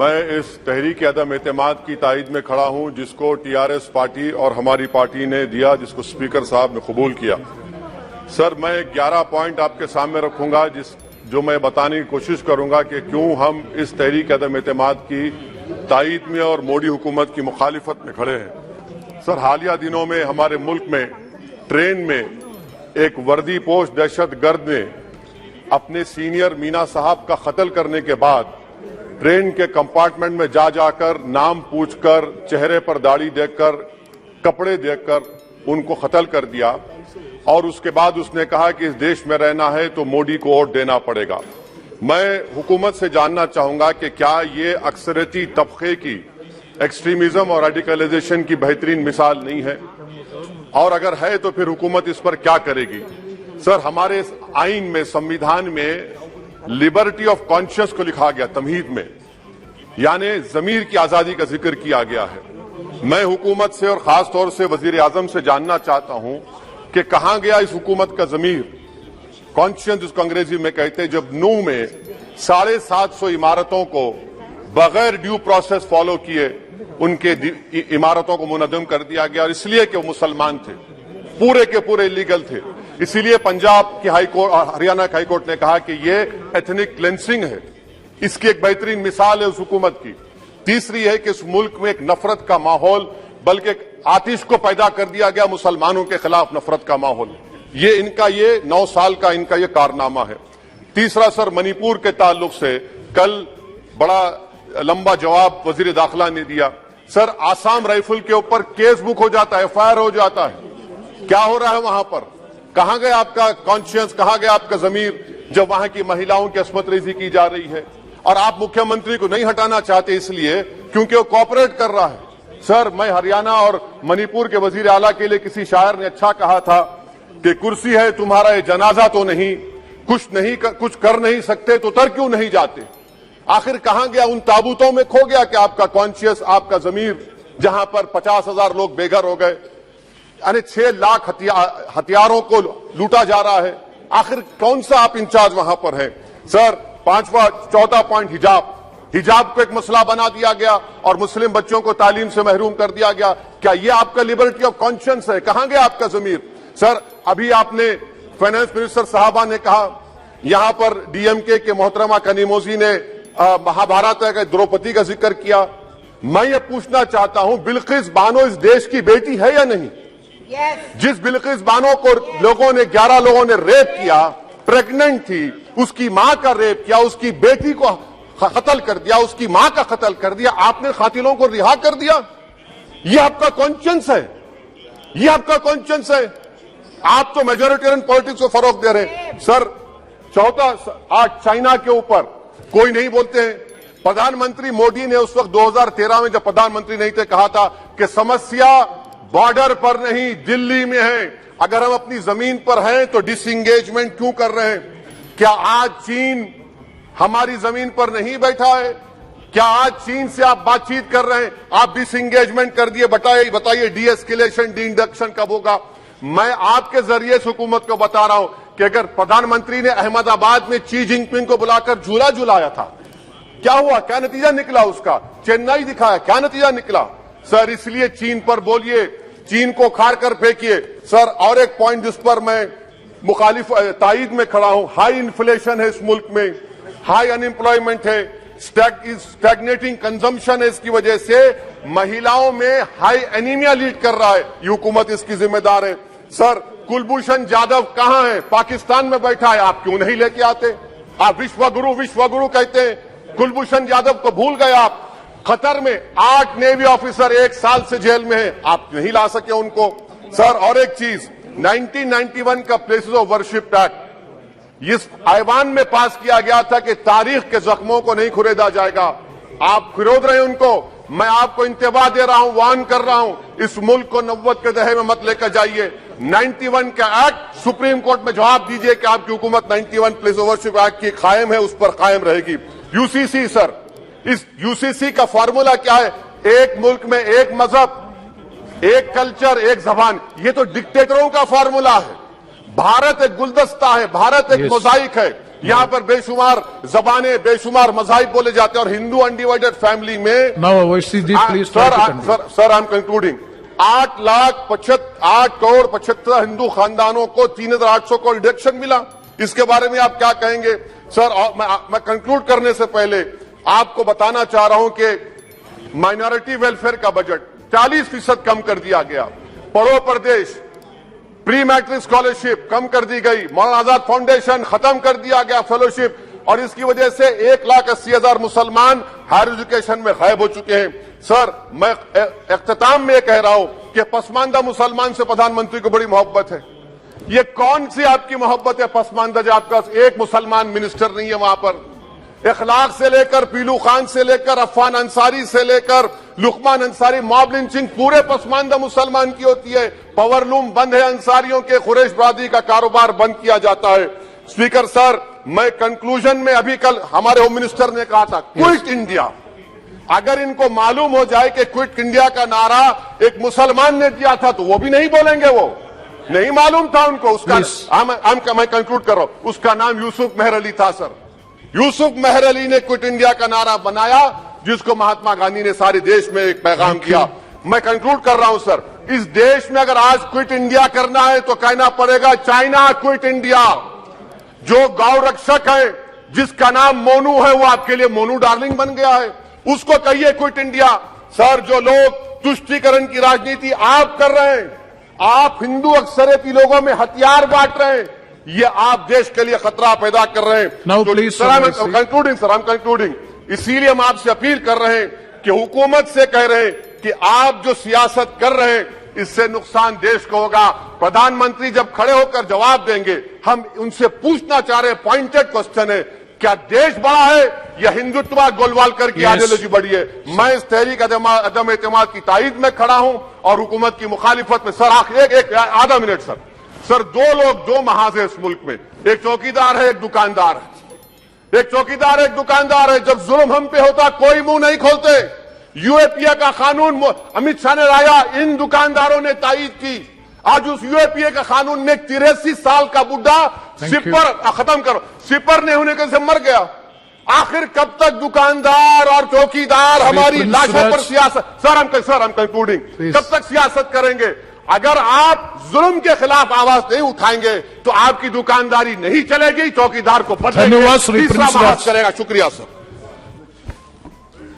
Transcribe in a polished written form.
मैं इस तहरीक अदम एतमाद की तायद में खड़ा हूं जिसको टीआरएस पार्टी और हमारी पार्टी ने दिया, जिसको स्पीकर साहब ने कबूल किया। सर, मैं 11 पॉइंट आपके सामने रखूंगा जो मैं बताने की कोशिश करूंगा कि क्यों हम इस तहरीक अदम एतमाद की तायद में और मोदी हुकूमत की मुखालिफत में खड़े हैं। सर, हालिया दिनों में हमारे मुल्क में ट्रेन में एक वर्दी पोश दहशतगर्द ने अपने सीनियर मीना साहब का कत्ल करने के बाद ट्रेन के कंपार्टमेंट में जाकर नाम पूछकर, चेहरे पर दाढ़ी देखकर, कपड़े देखकर उनको कत्ल कर दिया और उसके बाद उसने कहा कि इस देश में रहना है तो मोदी को वोट देना पड़ेगा। मैं हुकूमत से जानना चाहूंगा कि क्या ये अक्सरियती तबके की एक्सट्रीमिज्म और रेडिकलाइजेशन की बेहतरीन मिसाल नहीं है, और अगर है तो फिर हुकूमत इस पर क्या करेगी। सर, हमारे आइन में, संविधान में लिबर्टी ऑफ कॉन्शियस को लिखा गया, तमहीद में, यानी जमीर की आजादी का जिक्र किया गया है। मैं हुकूमत से और खास तौर से वजीर आजम से जानना चाहता हूं कि कहां गया इस हुकूमत का जमीर, कॉन्शियस जिसको अंग्रेजी में कहते हैं, जब नूह में 750 इमारतों को बगैर ड्यू प्रोसेस फॉलो किए उनके इमारतों को मुनद्दम कर दिया गया, और इसलिए कि वो मुसलमान थे, पूरे के पूरे इलीगल थे। इसीलिए पंजाब की हाईकोर्ट और हरियाणा की हाईकोर्ट ने कहा कि ये एथनिक क्लेंसिंग है। इसकी एक बेहतरीन मिसाल है उस हुकूमत की। तीसरी है कि इस मुल्क में एक नफरत का माहौल, बल्कि आतिश को पैदा कर दिया गया, मुसलमानों के खिलाफ नफरत का माहौल। ये इनका 9 साल का इनका ये कारनामा है। तीसरा सर, मणिपुर के ताल्लुक से कल बड़ा लंबा जवाब वजीर दाखिला ने दिया। सर, आसाम राइफल के ऊपर केस बुक हो जाता है, एफआईआर हो जाता है। क्या हो रहा है वहां पर? कहां गया आपका कॉन्शियस, कहां गया आपका जमीर, जब वहां की महिलाओं की अस्मत रेजी की जा रही है? और आप मुख्यमंत्री को नहीं हटाना चाहते इसलिए क्योंकि वो कोऑपरेट कर रहा है। सर, मैं हरियाणा और मणिपुर के वजीर आला के लिए किसी शायर ने अच्छा कहा था कि कुर्सी है तुम्हारा ये जनाजा तो नहीं, कुछ कर नहीं सकते तो तर क्यों नहीं जाते। आखिर कहां गया? उन ताबूतों में खो गया कि आपका कॉन्शियस, आपका जमीर, जहां पर 50,000 लोग बेघर हो गए, यानी 6 लाख हथियारों को लूटा जा रहा है। आखिर कौन सा आप इंचार्ज वहां पर है? सर, चौथा पॉइंट, हिजाब को एक मसला बना दिया गया और मुस्लिम बच्चों को तालीम से महरूम कर दिया गया। क्या ये आपका लिबर्टी ऑफ कॉन्शियंस है? कहां गया आपका जमीर? सर, अभी आपने फाइनेंस मिनिस्टर साहबा ने कहा, यहां पर डीएमके के मोहतरमा कनीमोजी ने महाभारत का द्रौपदी का जिक्र किया। मैं ये पूछना चाहता हूं, बिल्किस बानो इस देश की बेटी है या नहीं? जिस बिल्किस बानो को 11 लोगों ने रेप किया, प्रेग्नेंट थी, उसकी मां का रेप किया, उसकी बेटी को कत्ल कर दिया, उसकी मां का कत्ल कर दिया, आपने कातिलों को रिहा कर दिया। ये आपका कॉन्शियंस है? ये आपका कॉन्शियंस है? आप तो मेजोरिटेरियन पॉलिटिक्स को फरोग दे रहे हैं। सर, चौथा, आज चाइना के ऊपर कोई नहीं बोलते हैं। प्रधानमंत्री मोदी ने उस वक्त 2013 में जब प्रधानमंत्री नहीं थे कहा था कि समस्या बॉर्डर पर नहीं, दिल्ली में है। अगर हम अपनी जमीन पर हैं तो डिसएंगेजमेंट क्यों कर रहे हैं? क्या आज चीन हमारी जमीन पर नहीं बैठा है? क्या आज चीन से आप बातचीत कर रहे हैं? आप डिसएंगेजमेंट कर दिए, बताइए डीएस्केलेशन, डी इंडक्शन कब होगा? मैं आपके जरिए से हुकूमत को बता रहा हूं कि अगर प्रधानमंत्री ने अहमदाबाद में शी जिनपिंग को बुलाकर झूला झुलाया था, क्या हुआ? क्या नतीजा निकला उसका? चेन्नई दिखाया, क्या नतीजा निकला? सर, इसलिए चीन पर बोलिए, चीन को खार कर फेंकिए। सर, और एक पॉइंट जिस पर मैं मुखालिफ तायद में खड़ा हूं, हाई इन्फ्लेशन है इस मुल्क में, हाई अनएम्प्लॉयमेंट है, स्टैग्नेटिंग कंजम्पशन है। इसकी वजह से महिलाओं में हाई एनीमिया लीड कर रहा है। ये हुकूमत इसकी जिम्मेदार है। सर, कुलभूषण जाधव कहां है? पाकिस्तान में बैठा है, आप क्यों नहीं लेके आते? आप विश्वगुरु कहते हैं, कुलभूषण जाधव को भूल गए आप। कतर में 8 नेवी ऑफिसर 1 साल से जेल में हैं, आप नहीं ला सके उनको। सर, और एक चीज, 1991 का प्लेसेस ऑफ वर्शिप एक्ट इस ऐवान में पास किया गया था कि तारीख के जख्मों को नहीं खुरेदा जाएगा। आप खिरोद रहे हैं उनको। मैं आपको इंतबाह दे रहा हूं, वार्न कर रहा हूं, इस मुल्क को 90 के दहे में मत लेकर जाइए। 91 का एक्ट सुप्रीम कोर्ट में जवाब दीजिए कि आपकी हुकूमत 91 प्लेस ऑफ वर्शिप एक्ट की कायम है, उस पर कायम रहेगी। यूसीसी, सर, इस यूसीसी का फॉर्मूला क्या है? एक मुल्क में एक मजहब, एक कल्चर, एक जबान। ये तो डिक्टेटरों का फॉर्मूला है। भारत एक गुलदस्ता है, भारत एक मोजाइक है। यहाँ पर बेशुमार जबानें, बेशुमार मज़ाहिब बोले जाते हैं और हिंदू अनडिवाइडेड फैमिली में sir I am concluding 8 crore 75 Hindu खानदानों को 3,800 करोड़ डिडक्शन मिला। इसके बारे में आप क्या कहेंगे सर? मैं कंक्लूड करने से पहले आपको बताना चाह रहा हूं कि माइनॉरिटी वेलफेयर का बजट 40% कम कर दिया गया। पढ़ो प्रदेश प्री मैट्रिक स्कॉलरशिप कम कर दी गई। मौलाना आजाद फाउंडेशन खत्म कर दिया गया फेलोशिप, और इसकी वजह से 1,80,000 मुसलमान हायर एजुकेशन में गायब हो चुके हैं। सर मैं इख्तिताम में कह रहा हूं कि पसमानदा मुसलमान से प्रधानमंत्री को बड़ी मोहब्बत है। ये कौन सी आपकी मोहब्बत है पसमानदा, जो आपका एक मुसलमान मिनिस्टर नहीं है वहां पर? इखलाक से लेकर पीलू खान से लेकर अफान अंसारी से लेकर लुकमान अंसारी, मॉब लिंचिंग पूरे पसमानदा मुसलमान की होती है। पावरलूम बंद है अंसारियों के, कुरैश बरादरी का कारोबार बंद किया जाता है। स्पीकर सर, मैं कंक्लूजन में अभी कल हमारे होम मिनिस्टर ने कहा था क्विट इंडिया। अगर इनको मालूम हो जाए कि क्विट इंडिया का नारा एक मुसलमान ने दिया था तो वो भी नहीं बोलेंगे, वो नहीं मालूम था उनको। उसका मैं कंक्लूड कर रहा हूं, उसका नाम यूसुफ मेहर अली था सर। यूसुफ मेहर अली ने क्विट इंडिया का नारा बनाया, जिसको महात्मा गांधी ने सारे देश में एक पैगाम किया। मैं कंक्लूड कर रहा हूं सर, इस देश में अगर आज क्विट इंडिया करना है तो कहना पड़ेगा चाइना क्विट इंडिया। जो गौ रक्षक है जिसका नाम मोनू है, वो आपके लिए मोनू डार्लिंग बन गया है, उसको कहिए क्विट इंडिया। सर जो लोग तुष्टीकरण की राजनीति आप कर रहे हैं, आप हिंदू अक्सरियती लोगों में हथियार बांट रहे हैं, ये आप देश के लिए खतरा पैदा कर रहे हैं। Sir I am concluding. इसीलिए हम आपसे अपील कर रहे हैं कि हुकूमत से कह रहे हैं कि आप जो सियासत कर रहे हैं इससे नुकसान देश को होगा। प्रधानमंत्री जब खड़े होकर जवाब देंगे, हम उनसे पूछना चाह रहे हैं, पॉइंटेड क्वेश्चन है, क्या देश बड़ा है या हिंदुत्व गोलवालकर की आइडियोलॉजी बड़ी है? मैं इस तहरीक अदम एतमाद की तायद में खड़ा हूं और हुकूमत की मुखालिफत में। सर एक आधा मिनट सर, दो लोग दो महाज है इस मुल्क में, एक चौकीदार है एक दुकानदार है। एक चौकीदार एक दुकानदार है। जब जुल्म हम पे होता कोई मुंह नहीं खोलते। यूएपीए का कानून अमित शाह ने लाया, इन दुकानदारों ने तायद की। आज उस यूएपीए का कानून में 83 साल का बुढ़ा सिपर नहीं होने के से मर गया। आखिर कब तक दुकानदार और चौकीदार हमारी लाशों पर सियासत? सर हम कंक्लूडिंग, कब तक सियासत करेंगे? अगर आप जुल्म के खिलाफ आवाज नहीं उठाएंगे तो आपकी दुकानदारी नहीं चलेगी, चौकीदार को बदलेंगे, तीसरा महाज चलेगा। शुक्रिया सर।